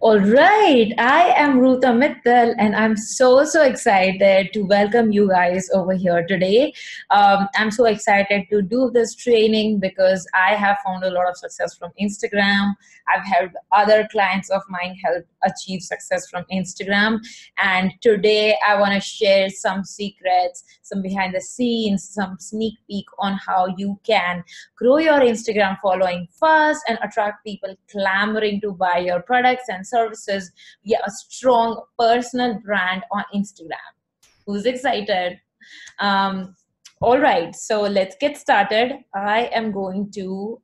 All right, I am Roota Mittal, and I'm so excited to welcome you guys over here today. I'm so excited to do this training because I have found a lot of success from Instagram. I've helped other clients of mine help achieve success from Instagram, and today I want to share some secrets, some behind the scenes, some sneak peek on how you can grow your Instagram following fast and attract people clamoring to buy your products and services via a strong personal brand on Instagram. Who's excited? Um, all right, so let's get started. I am going to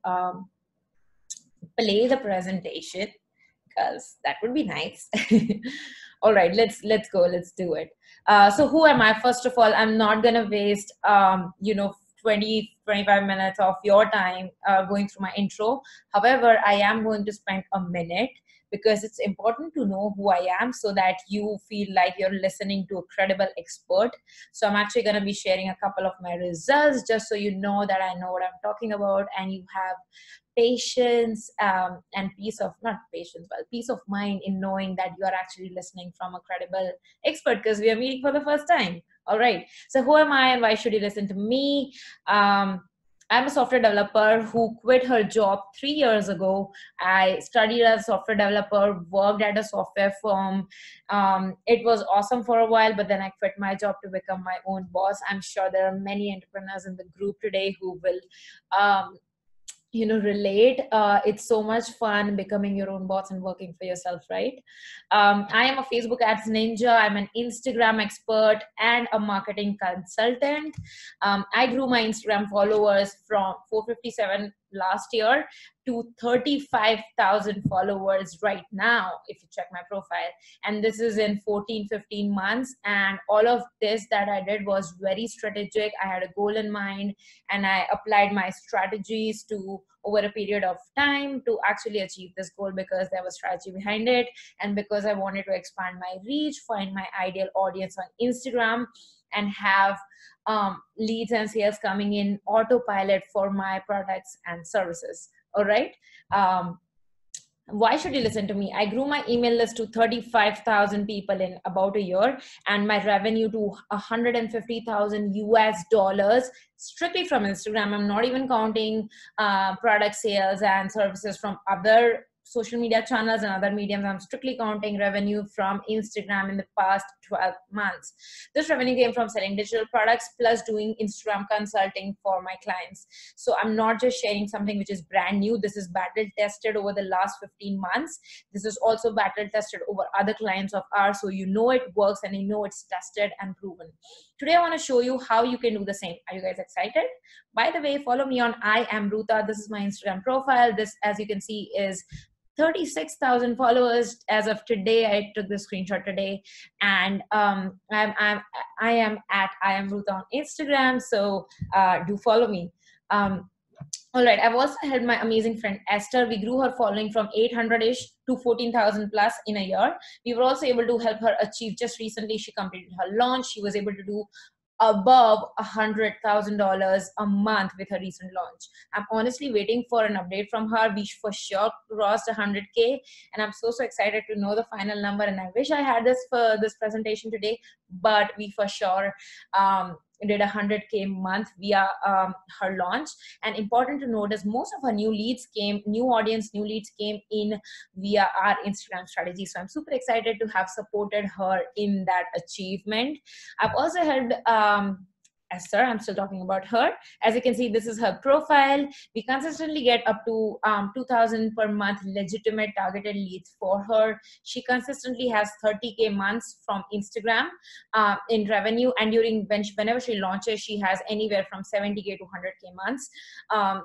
play the presentation because that would be nice. All right, let's go. Let's do it. So who am I? First of all, I'm not gonna waste 20-25 minutes of your time going through my intro. However, I am going to spend a minute because it's important to know who I am so that you feel like you're listening to a credible expert. So I'm actually going to be sharing a couple of my results just so you know that I know what I'm talking about and you have patience and peace of mind in knowing that you are actually listening from a credible expert because we are meeting for the first time. All right, so who am I and why should you listen to me? I'm a software developer who quit her job 3 years ago. I studied as a software developer, worked at a software firm. It was awesome for a while, but then I quit my job to become my own boss. I'm sure there are many entrepreneurs in the group today who will relate. It's so much fun becoming your own boss and working for yourself, right? I am a Facebook ads ninja. I'm an Instagram expert and a marketing consultant. I grew my Instagram followers from 457 last year to 35,000 followers right now, if you check my profile. And this is in 14-15 months. And all of this that I did was very strategic. I had a goal in mind and I applied my strategies to over a period of time to actually achieve this goal because there was strategy behind it and because I wanted to expand my reach, find my ideal audience on Instagram, and have leads and sales coming in autopilot for my products and services. All right. Why should you listen to me? I grew my email list to 35,000 people in about a year and my revenue to 150,000 US dollars strictly from Instagram. I'm not even counting product sales and services from other social media channels and other mediums. I'm strictly counting revenue from Instagram in the past 12 months. This revenue came from selling digital products plus doing Instagram consulting for my clients. So I'm not just sharing something which is brand new. This is battle tested over the last 15 months. This is also battle tested over other clients of ours. So you know it works and you know it's tested and proven. Today I want to show you how you can do the same. Are you guys excited? By the way, follow me on I am Roota. This is my Instagram profile. This, as you can see, is 36,000 followers as of today. I took the screenshot today, and I am at I am Roota on Instagram. So do follow me. All right. I've also helped my amazing friend Esther. We grew her following from 800-ish to 14,000 plus in a year. We were also able to help her achieve just recently. She completed her launch. She was able to do above $100,000 a month with her recent launch. I'm honestly waiting for an update from her. We for sure crossed 100K, and I'm so excited to know the final number. And I wish I had this for this presentation today, but we for sure did 100K month via her launch. And important to note is most of her new leads came in via our Instagram strategy. So I'm super excited to have supported her in that achievement. I've also helped Esther. I'm still talking about her. As you can see, this is her profile. We consistently get up to 2,000 per month legitimate targeted leads for her. She consistently has 30K months from Instagram in revenue, and whenever she launches, she has anywhere from 70K to 100K months.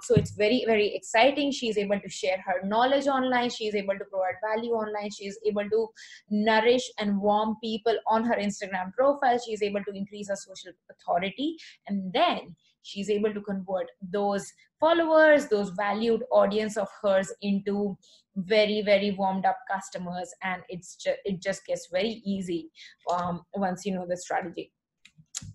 So it's very exciting. She's able to share her knowledge online. She's able to provide value online. She's able to nourish and warm people on her Instagram profile. She's able to increase her social authority. And then she's able to convert those followers, those valued audience of hers into very warmed up customers. And it just gets very easy once you know the strategy.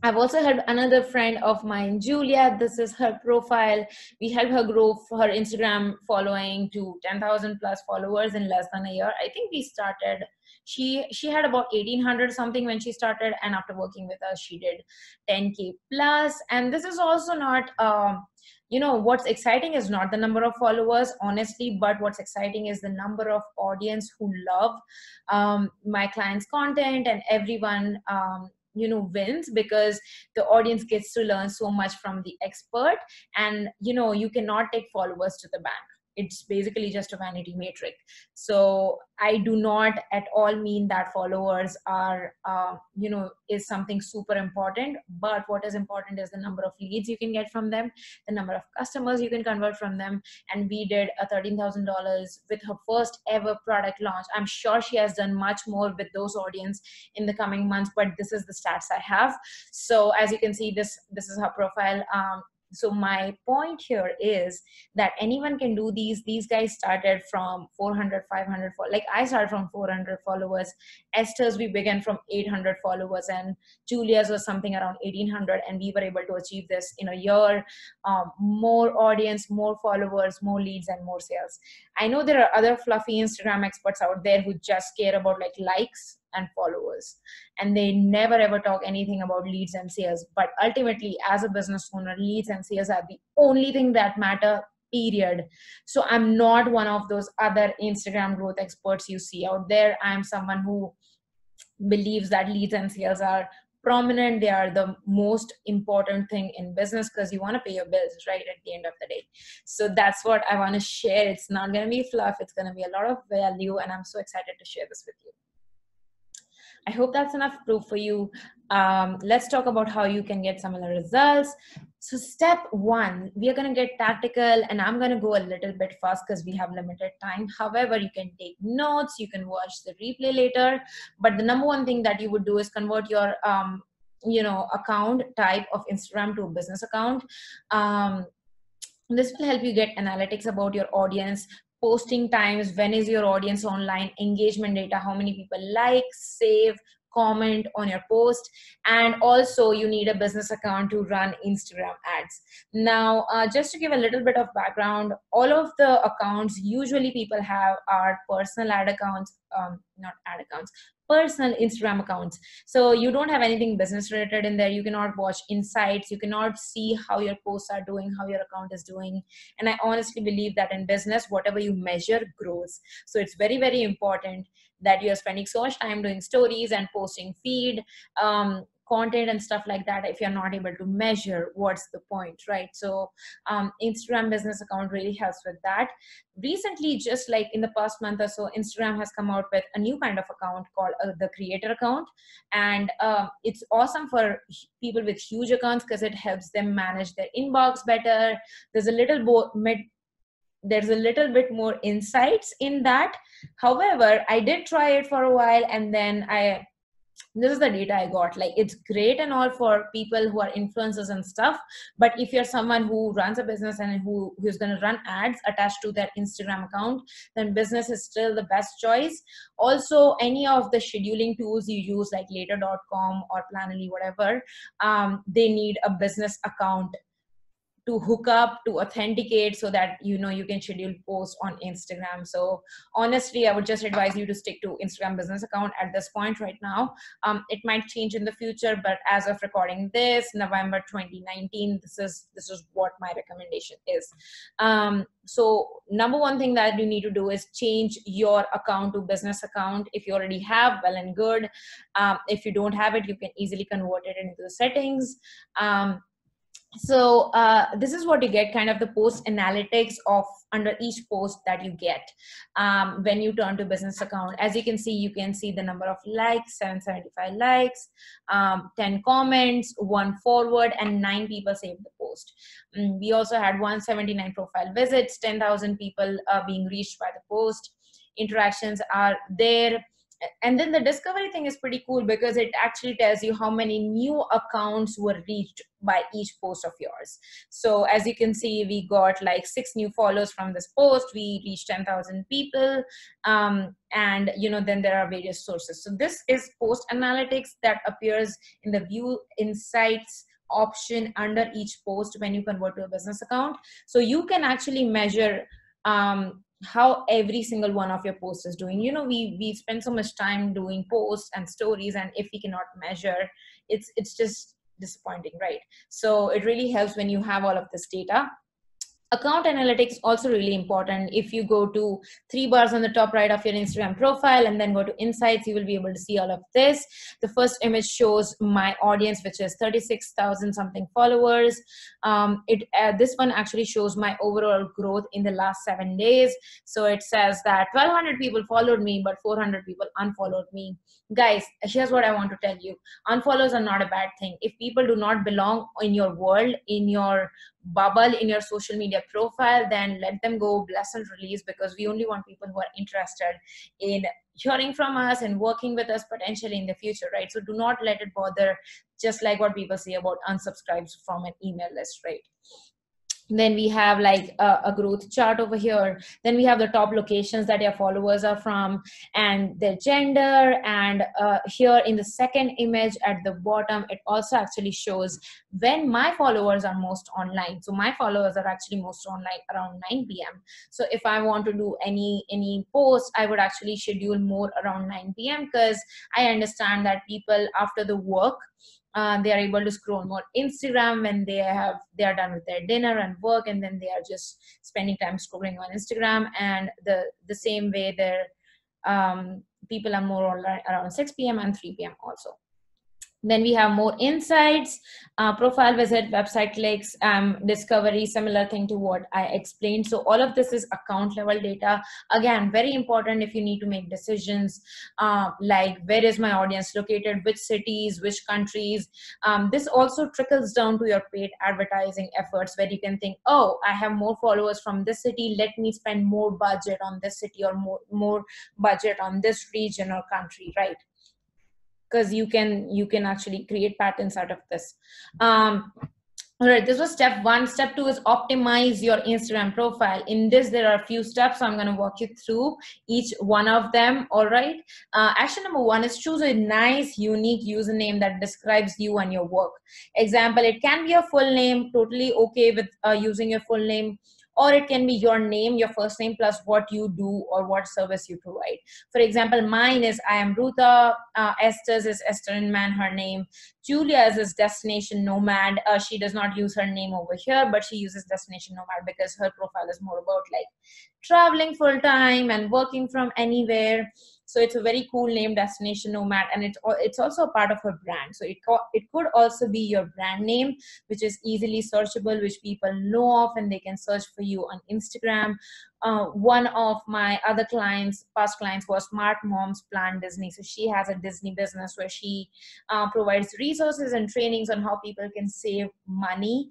I've also helped another friend of mine, Julia. This is her profile. We helped her grow her Instagram following to 10,000 plus followers in less than a year. I think we started. She had about 1,800 something when she started, and after working with us, she did 10K plus. And this is also not. What's exciting is not the number of followers, honestly, but what's exciting is the number of audience who love my clients' content, and everyone wins because the audience gets to learn so much from the expert. And you cannot take followers to the bank. It's basically just a vanity metric. So I do not at all mean that followers are is something super important, but what is important is the number of leads you can get from them, the number of customers you can convert from them. And we did a $13,000 with her first ever product launch. I'm sure she has done much more with those audience in the coming months, but this is the stats I have. So as you can see, this is her profile. So my point here is that anyone can do these guys started from 400, 500, like I started from 400 followers. Esther's, we began from 800 followers, and Julia's was something around 1,800, and we were able to achieve this in a year. More audience, more followers, more leads, and more sales. I know there are other fluffy Instagram experts out there who just care about like likes and followers, and they never ever talk anything about leads and sales. But ultimately, as a business owner, leads and sales are the only thing that matter, period. So I'm not one of those other Instagram growth experts you see out there. I'm someone who believes that leads and sales are prominent. They are the most important thing in business because you want to pay your bills, right, at the end of the day. So that's what I want to share. It's not going to be fluff. It's going to be a lot of value, and I'm so excited to share this with you. I hope that's enough proof for you. Let's talk about how you can get similar results. So step one, we are going to get tactical, and I'm going to go a little bit fast because we have limited time. However, you can take notes, you can watch the replay later, but the number one thing that you would do is convert your account type of Instagram to a business account. This will help you get analytics about your audience, posting times, when is your audience online, engagement data, how many people like, save, comment on your post. And also you need a business account to run Instagram ads. Now, just to give a little bit of background, all of the accounts usually people have are personal ad accounts, not ad accounts, personal Instagram accounts. So you don't have anything business related in there. You cannot watch insights. You cannot see how your posts are doing, how your account is doing. And I honestly believe that in business, whatever you measure grows. So it's very, very important that you are spending so much time doing stories and posting feed content and stuff like that. If you're not able to measure, what's the point, right? So Instagram business account really helps with that. Recently, just like in the past month or so, Instagram has come out with a new kind of account called the creator account. And it's awesome for people with huge accounts because it helps them manage their inbox better. There's a little bit more insights in that. However, I did try it for a while, and then this is the data I got. Like, it's great and all for people who are influencers and stuff, but if you're someone who runs a business and who's going to run ads attached to their Instagram account, then business is still the best choice. Also, any of the scheduling tools you use like later.com or Planoly, whatever, they need a business account to hook up, to authenticate, so that you can schedule posts on Instagram. So honestly, I would just advise you to stick to Instagram business account at this point right now. It might change in the future, but as of recording this, November 2019, this is what my recommendation is. So number one thing that you need to do is change your account to business account. If you already have, well and good. If you don't have it, you can easily convert it into the settings. So this is what you get, kind of the post analytics of under each post that you get when you turn to business account. As you can see the number of likes, 775 likes, 10 comments, 1 forward, and 9 people saved the post. We also had 179 profile visits, 10,000 people being reached by the post. Interactions are there. And then the discovery thing is pretty cool because it actually tells you how many new accounts were reached by each post of yours. So as you can see, we got like 6 new followers from this post, we reached 10,000 people, and then there are various sources. So this is post analytics that appears in the view insights option under each post when you convert to a business account. So you can actually measure how every single one of your posts is doing. We spend so much time doing posts and stories, and if we cannot measure, it's just disappointing, right? So it really helps when you have all of this data. Account analytics also really important. If you go to 3 bars on the top right of your Instagram profile and then go to insights, you will be able to see all of this. The first image shows my audience, which is 36,000 something followers. This one actually shows my overall growth in the last 7 days. So it says that 1,200 people followed me, but 400 people unfollowed me. Guys, here's what I want to tell you. Unfollows are not a bad thing. If people do not belong in your world, in your bubble, in your social media profile, then let them go, bless and release, because we only want people who are interested in hearing from us and working with us potentially in the future, right? So do not let it bother, just like what people say about unsubscribes from an email list, right? Then we have like a growth chart over here. Then we have the top locations that your followers are from and their gender. And here in the second image at the bottom, it also actually shows when my followers are most online. So my followers are actually most online around 9 p.m. So if I want to do any post, I would actually schedule more around 9 p.m. because I understand that people after the work, they are able to scroll more Instagram when they are done with their dinner and work, and then they are just spending time scrolling on Instagram. And the same way their people are more online around 6 p.m. and 3 p.m. also. Then we have more insights, profile visit, website clicks, discovery, similar thing to what I explained. So all of this is account level data. Again, very important if you need to make decisions, like where is my audience located, which cities, which countries. This also trickles down to your paid advertising efforts, where you can think, oh, I have more followers from this city, let me spend more budget on this city, or more budget on this region or country, right? Because you can actually create patterns out of this. All right, this was step 1. Step 2 is optimize your Instagram profile. In this, there are a few steps. So I'm going to walk you through each one of them. All right. Action number 1 is choose a nice, unique username that describes you and your work. Example, it can be a full name, totally okay with using your full name. Or it can be your name, your first name, plus what you do or what service you provide. For example, mine is I am Roota. Esther's is Esther in Man, her name. Julia's is Destination Nomad. She does not use her name over here, but she uses Destination Nomad because her profile is more about like traveling full time and working from anywhere. So it's a very cool name, Destination Nomad, and it's also a part of her brand. So it could also be your brand name, which is easily searchable, which people know of, and they can search for you on Instagram. One of my other past clients, was Smart Moms Plan Disney. So she has a Disney business where she provides resources and trainings on how people can save money.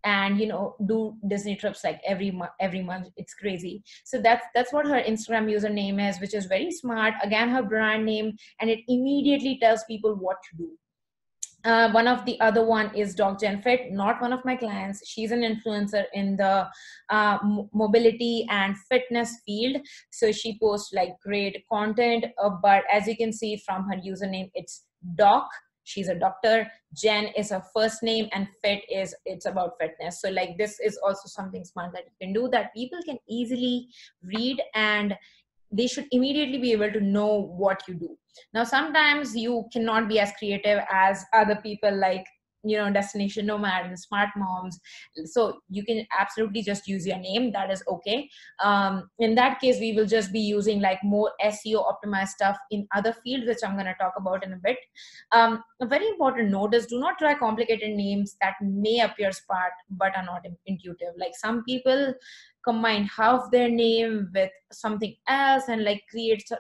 And do Disney trips like every month. It's crazy. So that's what her Instagram username is, which is very smart. Again, her brand name, and it immediately tells people what to do. One of the other one is Dog Gen Fit, not one of my clients. She's an influencer in the mobility and fitness field. So she posts like great content, but as you can see from her username, it's Doc. She's a doctor. Jen is her first name, and Fit it's about fitness. So like this is also something smart that you can do, that people can easily read, and they should immediately be able to know what you do. Now, sometimes you cannot be as creative as other people, like Destination Nomad and Smart Moms. So you can absolutely just use your name. That is okay. In that case, we will just be using like more SEO optimized stuff in other fields, which I'm going to talk about in a bit. A very important note is, do not try complicated names that may appear smart but are not intuitive. Like some people combine half their name with something else and like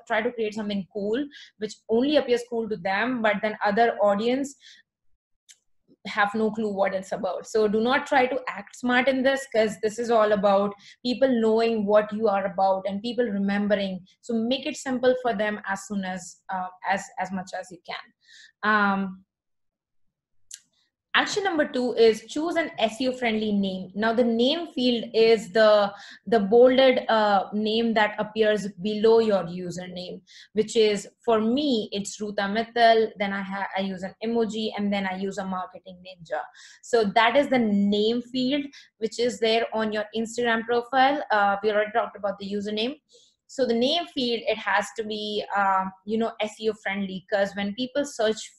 try to create something cool which only appears cool to them, but then other audience have no clue what it's about. So do not try to act smart in this, because this is all about people knowing what you are about and people remembering. So make it simple for them as soon as much as you can. Action number 2 is choose an SEO friendly name. Now the name field is the bolded name that appears below your username, which is, for me, it's Roota Mittal. Then I use an emoji, and then I use a marketing ninja. So that is the name field, which is there on your Instagram profile. We already talked about the username. So the name field, it has to be, SEO friendly, because when people search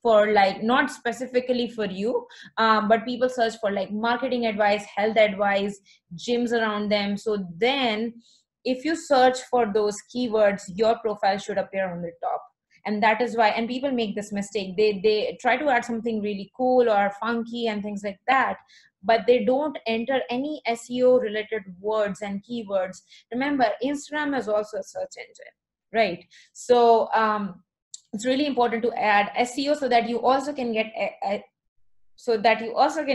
for, like, not specifically for you, but people search for like marketing advice, health advice, gyms around them. So then if you search for those keywords, your profile should appear on the top. And that is why, and people make this mistake, they try to add something really cool or funky and things like that, but they don't enter any SEO related words and keywords. Remember, Instagram is also a search engine, right? So it's really important to add SEO so that you also can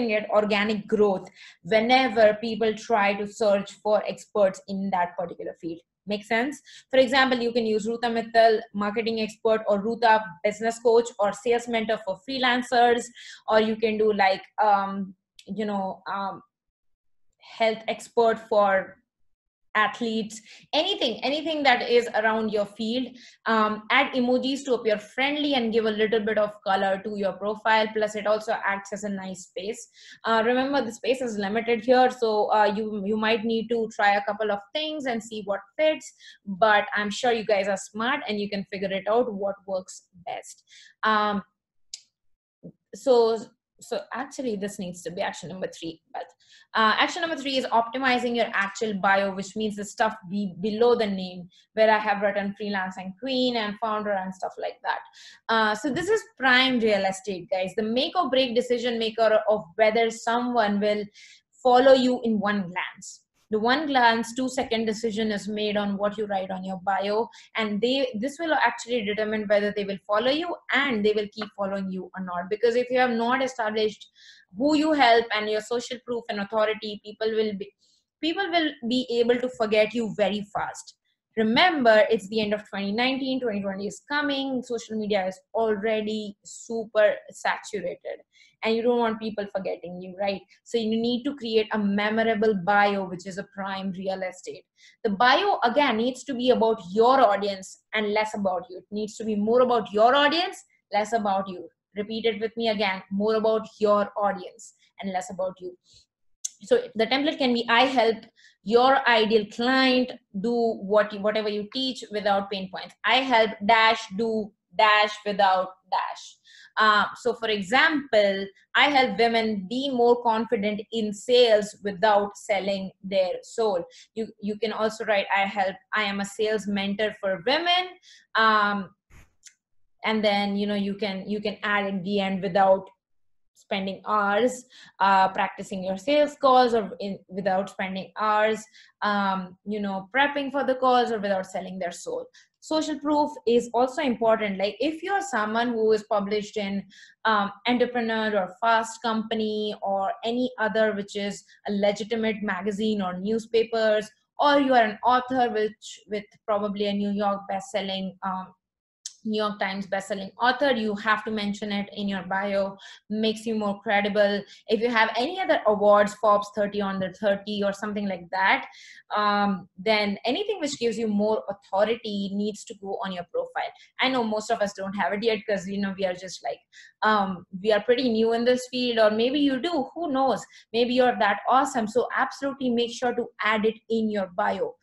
get organic growth whenever people try to search for experts in that particular field. Make sense? For example, you can use Roota Mittal, marketing expert, or Roota business coach, or sales mentor for freelancers, or you can do like health expert for athletes, anything that is around your field. Add emojis to appear friendly and give a little bit of color to your profile. Plus it also acts as a nice space. Remember, the space is limited here, so you might need to try a couple of things and see what fits, but I'm sure you guys are smart and you can figure it out what works best. So actually this needs to be action number 3, but action number 3 is optimizing your actual bio, which means the stuff below the name, where I have written freelancing queen and founder and stuff like that. So this is prime real estate, guys, the make or break decision maker of whether someone will follow you in one glance. The one glance 2-second decision is made on what you write on your bio, and this will actually determine whether they will follow you and they will keep following you or not. Because if you have not established who you help and your social proof and authority, people will be able to forget you very fast. Remember, it's the end of 2019, 2020 is coming, social media is already super saturated, and you don't want people forgetting you, right? So you need to create a memorable bio, which is a prime real estate. The bio, again, needs to be about your audience and less about you. It needs to be more about your audience, less about you. Repeat it with me again: more about your audience and less about you. So the template can be: I help your ideal client do whatever you teach without pain points. I help dash do dash without dash. So for example, I help women be more confident in sales without selling their soul. You can also write: I am a sales mentor for women. And then you can add at the end: without spending hours practicing your sales calls, or without spending hours prepping for the calls, or without selling their soul. Social proof is also important. Like, if you're someone who is published in Entrepreneur or Fast Company or any other which is a legitimate magazine or newspapers, or you are an author with probably a New York Times bestselling author, you have to mention it in your bio. Makes you more credible. If you have any other awards, Forbes 30 under 30 or something like that, then anything which gives you more authority needs to go on your profile. I know most of us don't have it yet, because we are just like we are pretty new in this field, or maybe you do, who knows, maybe you're that awesome. So absolutely make sure to add it in your bio.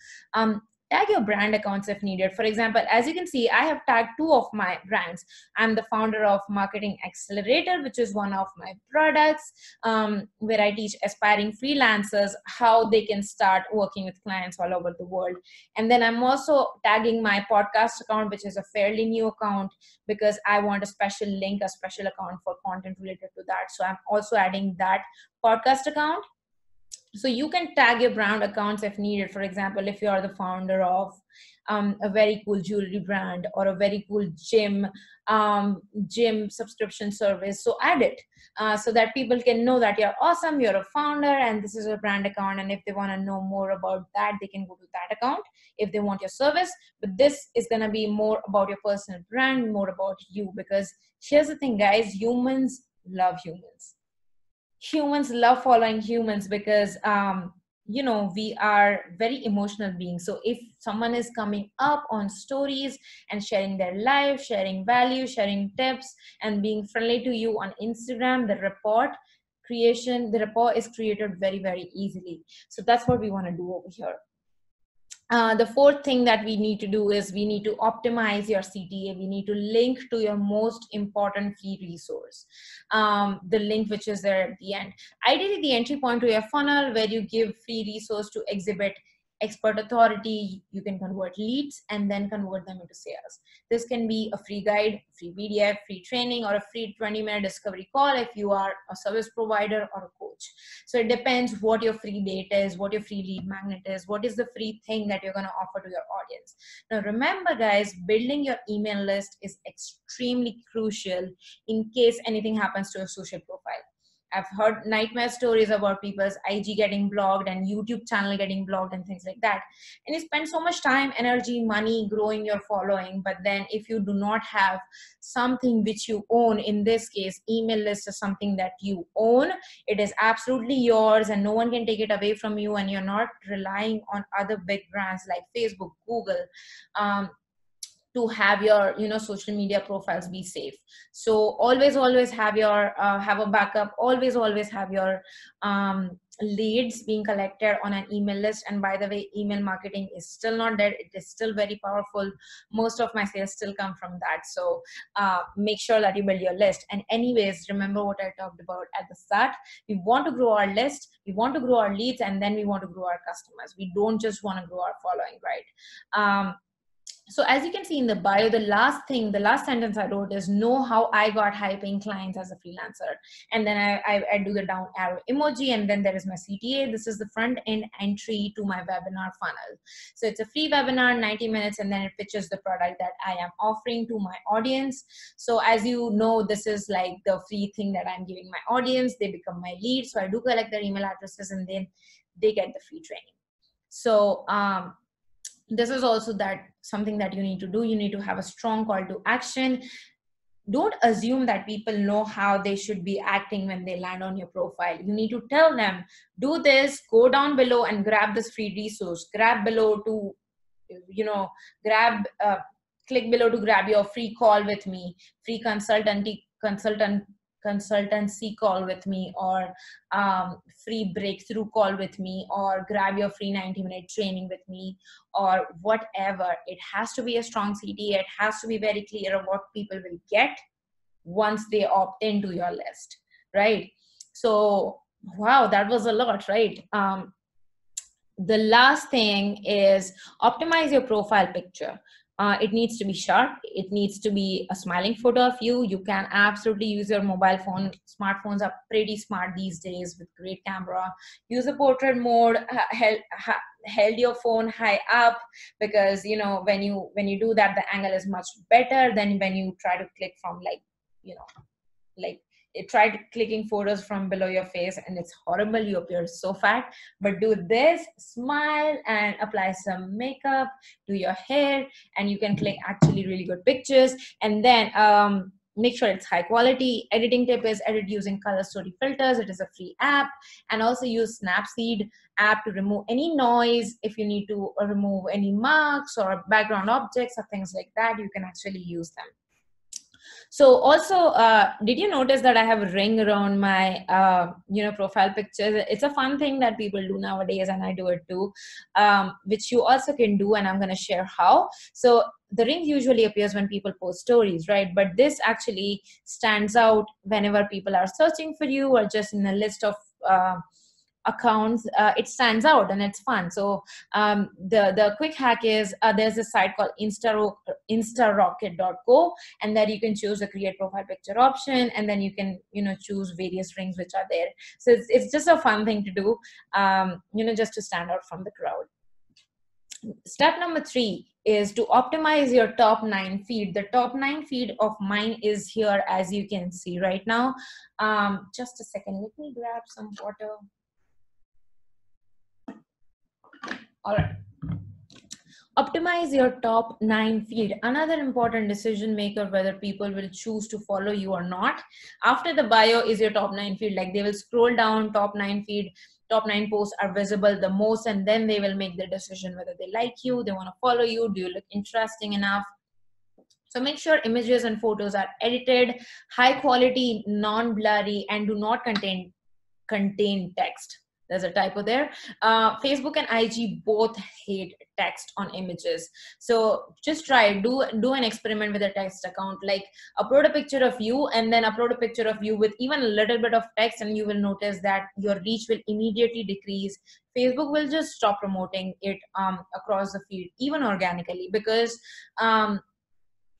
Tag your brand accounts if needed. For example, as you can see, I have tagged 2 of my brands. I'm the founder of Marketing Accelerator, which is one of my products, where I teach aspiring freelancers how they can start working with clients all over the world. And then I'm also tagging my podcast account, which is a fairly new account, because I want a special link, a special account for content related to that. So I'm also adding that podcast account. So you can tag your brand accounts if needed. For example, if you are the founder of a very cool jewelry brand or a very cool gym subscription service, so add it, so that people can know that you're awesome, you're a founder, and this is a brand account. And if they want to know more about that, they can go to that account if they want your service. But this is going to be more about your personal brand, more about you, because here's the thing, guys, humans love humans. Humans love following humans because we are very emotional beings. So if someone is coming up on stories and sharing their life, sharing value, sharing tips, and being friendly to you on Instagram, the rapport is created very, very easily. So that's what we want to do over here. The fourth thing that we need to do is we need to optimize your CTA. We need to link to your most important free resource, the link which is there at the end. Ideally, the entry point to your funnel where you give free resource to exhibit expert authority. You can convert leads and then convert them into sales. This can be a free guide, free PDF, free training, or a free 20-minute discovery call if you are a service provider or a coach. So it depends what your free date is, what your free lead magnet is, what is the free thing that you're going to offer to your audience. Now remember, guys, building your email list is extremely crucial in case anything happens to your social profile. I've heard nightmare stories about people's IG getting blocked and YouTube channel getting blocked and things like that. And you spend so much time, energy, money growing your following, but then if you do not have something which you own, in this case, email list is something that you own. It is absolutely yours and no one can take it away from you, and you're not relying on other big brands like Facebook, Google, to have your social media profiles be safe. So always have your have a backup, always have your leads being collected on an email list. And by the way, email marketing is still not dead. It is still very powerful. Most of my sales still come from that. So make sure that you build your list. And anyways, remember what I talked about at the start. We want to grow our list, we want to grow our leads, and then we want to grow our customers. We don't just want to grow our following, right? So as you can see in the bio, the last sentence I wrote is know how I got high paying clients as a freelancer. And then I do the down arrow emoji, and then there is my CTA. This is the front end entry to my webinar funnel. So it's a free webinar, 90 minutes, and then it pitches the product that I am offering to my audience. So as you know, this is like the free thing that I'm giving my audience. They become my lead. So I do collect their email addresses and then they get the free training. So this is also that something that you need to do. You need to have a strong call to action. Don't assume that people know how they should be acting when they land on your profile. You need to tell them, do this, go down below and grab this free resource, grab below to grab click below to grab your free call with me, free consultancy call with me, or free breakthrough call with me, or grab your free 90-minute training with me, or whatever. It has to be a strong CTA. It has to be very clear of what people will get once they opt into your list, right? So wow, that was a lot, right? The last thing is optimize your profile picture. It needs to be sharp. It needs to be a smiling photo of you. You can absolutely use your mobile phone. Smartphones are pretty smart these days with great camera. Use the portrait mode. Held your phone high up, because when you do that, the angle is much better than when you try to click from like it tried clicking photos from below your face, and it's horrible. You appear so fat. But do this, smile and apply some makeup, do your hair, and you can click actually really good pictures. And then make sure it's high quality. Editing tip is edit using color story filters. It is a free app. And also use Snapseed app to remove any noise. If you need to remove any marks or background objects or things like that, you can actually use them. So also, did you notice that I have a ring around my, profile pictures? It's a fun thing that people do nowadays, and I do it too, which you also can do, and I'm going to share how. So the ring usually appears when people post stories, right? But this actually stands out whenever people are searching for you or just in a list of accounts. It stands out and it's fun. So the quick hack is there's a site called instarocket.co, and then you can choose the create profile picture option, and then you can choose various rings which are there. So it's just a fun thing to do, just to stand out from the crowd. Step number 3 is to optimize your top 9 feed. The top 9 feed of mine is here, as you can see right now. Just a second, let me grab some water. All right. Optimize your top 9 feed. Another important decision maker whether people will choose to follow you or not. After the bio is your top 9 feed. Like, they will scroll down, top 9 feed, top 9 posts are visible the most, and then they will make the decision whether they like you, they want to follow you, do you look interesting enough. So make sure images and photos are edited, high quality, non-blurry, and do not contain text. There's a typo there. Facebook and IG both hate text on images. So just try, do an experiment with a text account. Like, upload a picture of you and then upload a picture of you with even a little bit of text, and you will notice that your reach will immediately decrease. Facebook will just stop promoting it across the feed, even organically, because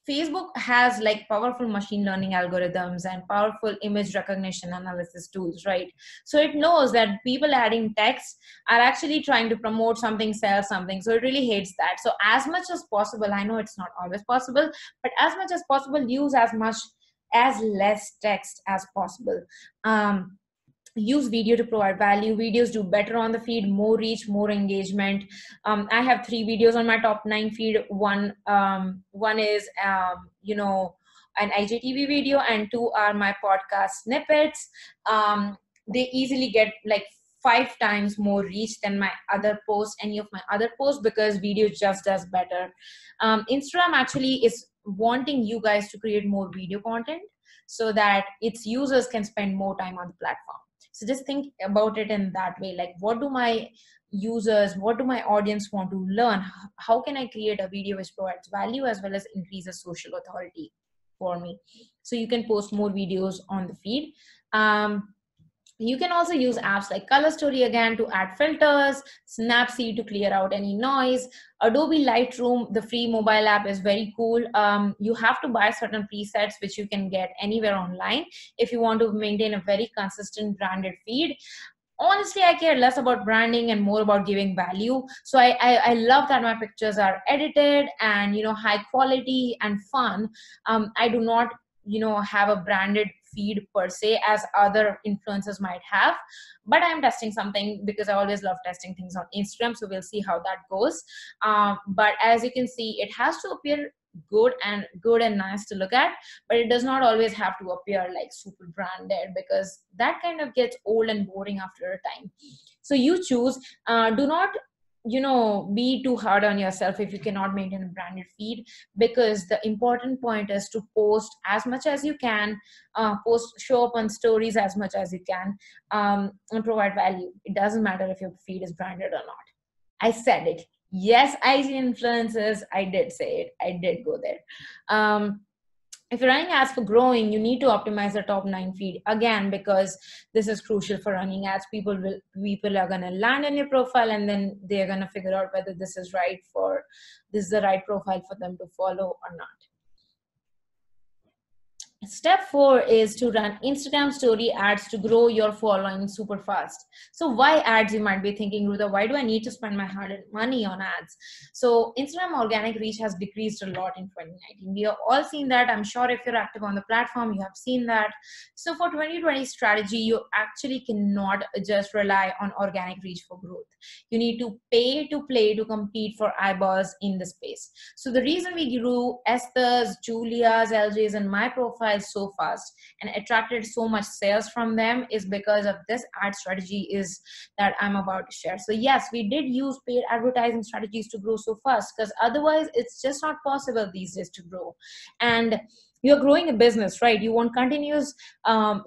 Facebook has like powerful machine learning algorithms and powerful image recognition analysis tools, right? So it knows that people adding text are actually trying to promote something, sell something. So it really hates that. So as much as possible, I know it's not always possible, but as much as possible, use as less text as possible. Use video to provide value. Videos do better on the feed, more reach, more engagement. I have 3 videos on my top 9 feed. One is an IGTV video, and 2 are my podcast snippets. They easily get like 5 times more reach than my other posts, any of my other posts, because video just does better. Instagram actually is wanting you guys to create more video content so that its users can spend more time on the platform. So just think about it in that way. Like, what do my users, what do my audience want to learn? How can I create a video which provides value as well as increases social authority for me? So you can post more videos on the feed. You can also use apps like Color Story again to add filters, Snapseed to clear out any noise. Adobe Lightroom, the free mobile app, is very cool. You have to buy certain presets which you can get anywhere online if you want to maintain a very consistent branded feed. Honestly, I care less about branding and more about giving value. So I love that my pictures are edited and high quality and fun. I do not have a branded feed per se as other influencers might have, but I'm testing something because I always love testing things on Instagram, so we'll see how that goes. But as you can see, it has to appear good and nice to look at, but it does not always have to appear like super branded, because that kind of gets old and boring after a time. So you choose. Do not be too hard on yourself if you cannot maintain a branded feed, because the important point is to post as much as you can, show up on stories as much as you can, and provide value. It doesn't matter if your feed is branded or not. I said it. Yes, IG influencers, I did say it. I did go there. If you're running ads for growing, you need to optimize the top 9 feed again, because this is crucial for running ads. People are going to land on your profile, and then they're going to figure out whether this is the right profile for them to follow or not. Step 4 is to run Instagram story ads to grow your following super fast. So why ads, you might be thinking, Roota, why do I need to spend my hard-earned money on ads? So Instagram organic reach has decreased a lot in 2019. We have all seen that. I'm sure if you're active on the platform, you have seen that. So for 2020 strategy, you actually cannot just rely on organic reach for growth. You need to pay to play to compete for eyeballs in the space. So the reason we grew Esther's, Julia's, LJ's, and my profile so fast and attracted so much sales from them is because of this ad strategy is that I'm about to share. So yes, we did use paid advertising strategies to grow so fast, because otherwise it's just not possible these days to grow. And you're growing a business, right? You want continuous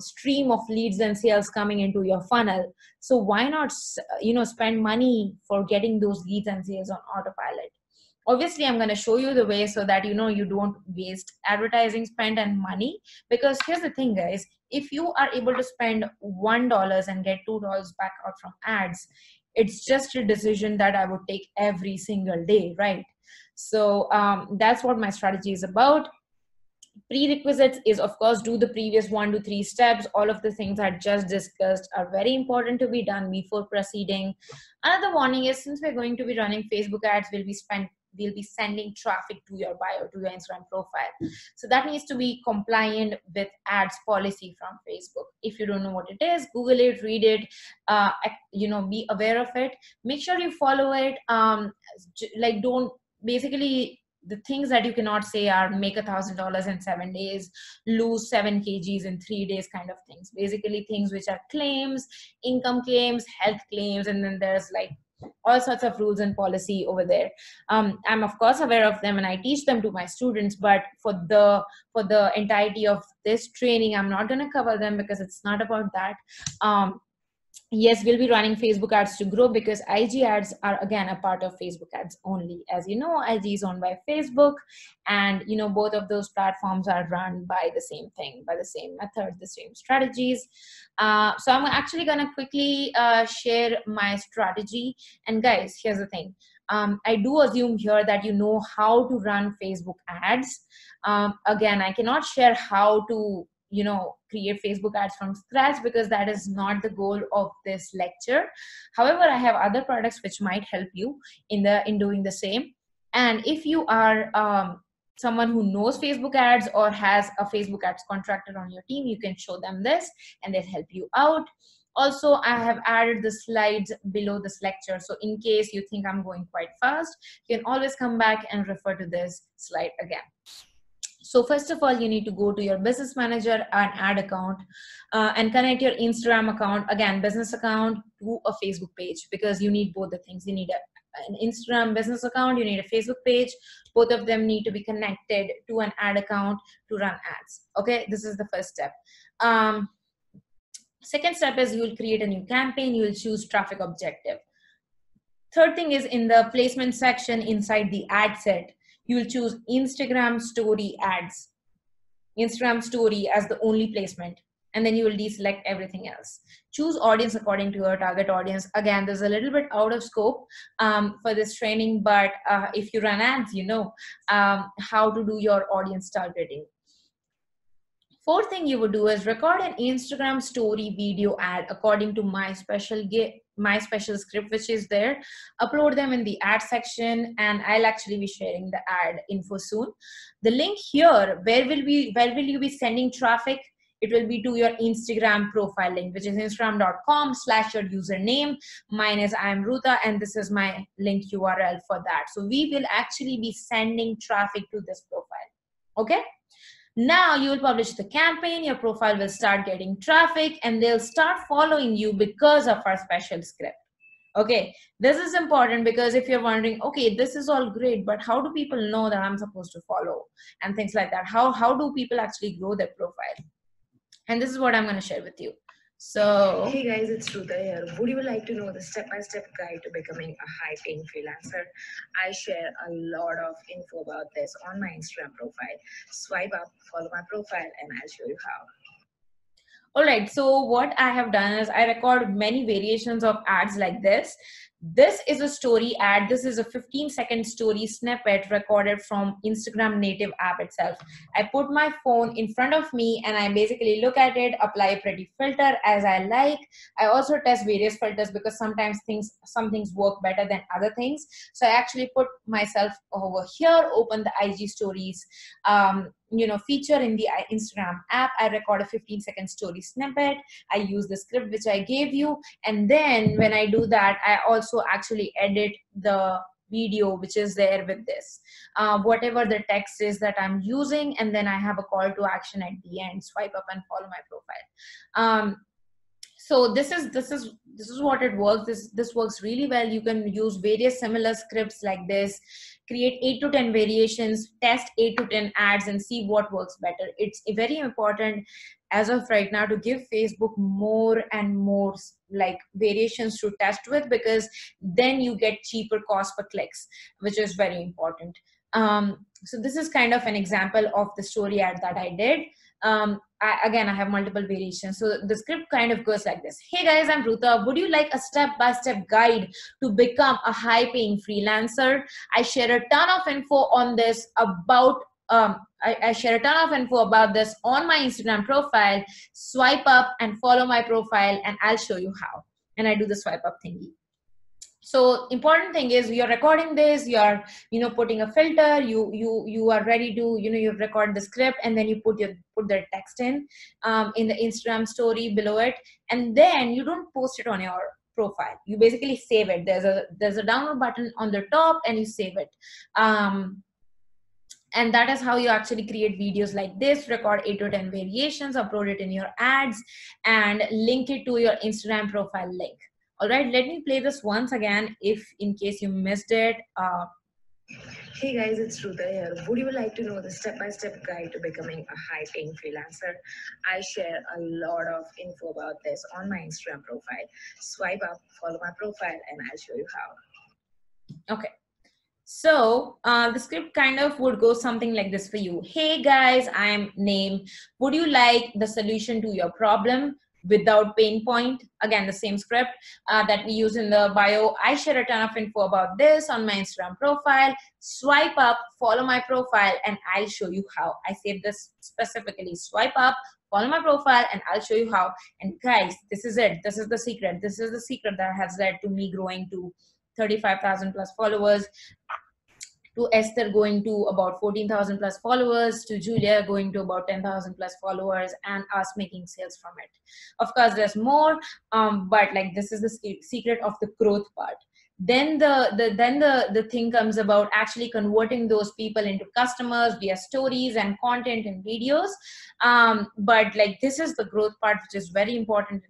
stream of leads and sales coming into your funnel. So why not spend money for getting those leads and sales on autopilot? Obviously, I'm going to show you the way so that you don't waste advertising spend and money. Because here's the thing, guys, if you are able to spend $1 and get $2 back out from ads, It's just a decision that I would take every single day, right? So that's what my strategy is about. Prerequisites is, of course, do the previous 1 to 3 steps. All of the things I just discussed are very important to be done before proceeding. Another warning is, since we're going to be running Facebook ads, we'll be sending traffic to your bio, to your Instagram profile. So that needs to be compliant with ads policy from Facebook. If you don't know what it is, Google it, read it, be aware of it. Make sure you follow it. Like, don't, basically, the things that you cannot say are make $1,000 in 7 days, lose 7 kgs in 3 days, kind of things. Basically things which are claims, income claims, health claims, and then there's like all sorts of rules and policy over there. I'm of course aware of them and I teach them to my students, but for the entirety of this training, I'm not going to cover them because it's not about that. Yes, we'll be running Facebook ads to grow, because IG ads are again a part of Facebook ads only. As you know, IG is owned by Facebook, and both of those platforms are run by the same thing, by the same method, the same strategies. So I'm actually going to quickly share my strategy. And guys, here's the thing. I do assume here that you know how to run Facebook ads. Again, I cannot share how to create Facebook ads from scratch, because that is not the goal of this lecture. However, I have other products which might help you in doing the same. And if you are someone who knows Facebook ads or has a Facebook ads contractor on your team, you can show them this and they'll help you out. Also, I have added the slides below this lecture, so in case you think I'm going quite fast, you can always come back and refer to this slide again. So first of all, you need to go to your business manager and ad account and connect your Instagram account, again, business account, to a Facebook page, because you need both the things. You need an Instagram business account, you need a Facebook page. Both of them need to be connected to an ad account to run ads. Okay, this is the first step. Second step is you will create a new campaign. You will choose traffic objective. Third thing is, in the placement section inside the ad set, you will choose Instagram story ads, Instagram story as the only placement, and then you will deselect everything else. Choose audience according to your target audience. Again, there's a little bit out of scope for this training, but if you run ads, you know how to do your audience targeting. Fourth thing you would do is record an Instagram story video ad according to my special script, which is there. Upload them in the ad section, and I'll actually be sharing the ad info soon. The link here, where will you be sending traffic? It will be to your Instagram profile link, which is instagram.com/your username. Mine is I am Roota, and this is my link URL for that. So we will actually be sending traffic to this profile. Okay. Now you will publish the campaign, your profile will start getting traffic, and they'll start following you because of our special script. Okay, this is important, because if you're wondering, okay, this is all great, but how do people know that I'm supposed to follow and things like that? How do people actually grow their profile? And this is what I'm going to share with you. So, hey guys, it's Roota here. Would you like to know the step-by-step guide to becoming a high-paying freelancer? I share a lot of info about this on my Instagram profile. Swipe up, follow my profile, and I'll show you how. All right, so what I have done is I record many variations of ads like this. This is a story ad. This is a 15-second story snippet recorded from Instagram native app itself. I put my phone in front of me and I basically look at it, apply a pretty filter as I like. I also test various filters, because sometimes some things work better than other things. So I actually put myself over here, open the IG stories feature in the Instagram app. I record a 15-second story snippet. I use the script which I gave you, and then when I do that, I also actually edit the video which is there with this, whatever the text is that I'm using, and then I have a call to action at the end. Swipe up and follow my profile. So this is what it works. This works really well. You can use various similar scripts like this, create 8 to 10 variations, test 8 to 10 ads, and see what works better. It's very important as of right now to give Facebook more and more like variations to test with, because then you get cheaper cost per clicks, which is very important. So this is kind of an example of the story ad that I did. Again, I have multiple variations. So the script kind of goes like this. Hey guys, I'm Roota. Would you like a step-by-step guide to become a high-paying freelancer? I share a ton of info on this about I share a ton of info about this on my Instagram profile. Swipe up and follow my profile and I'll show you how. And I do the swipe up thingy. So important thing is you're recording this, you're putting a filter, you are ready to you record the script, and then you put the text in the Instagram story below it, and then you don't post it on your profile. You basically save it. There's a download button on the top and you save it. And that is how you actually create videos like this. Record 8 to 10 variations, upload it in your ads, and link it to your Instagram profile link. All right, let me play this once again if in case you missed it. Hey guys, it's Roota here. Would you like to know the step-by-step guide to becoming a high-paying freelancer? I share a lot of info about this on my Instagram profile. Swipe up, follow my profile, and I'll show you how. Okay. So the script kind of would go something like this for you. Hey guys, I'm Name. Would you like the solution to your problem without pain point? Again, the same script that we use in the bio. I share a ton of info about this on my Instagram profile. Swipe up, follow my profile, and I'll show you how. I save this specifically. Swipe up, follow my profile, and I'll show you how. And guys, this is it. This is the secret. This is the secret that has led to me growing to 35,000 plus followers, to Esther going to about 14,000 plus followers, to Julia going to about 10,000 plus followers, and us making sales from it. Of course, there's more, but like this is the secret of the growth part. Then the thing comes about actually converting those people into customers via stories and content and videos. But like this is the growth part, which is very important.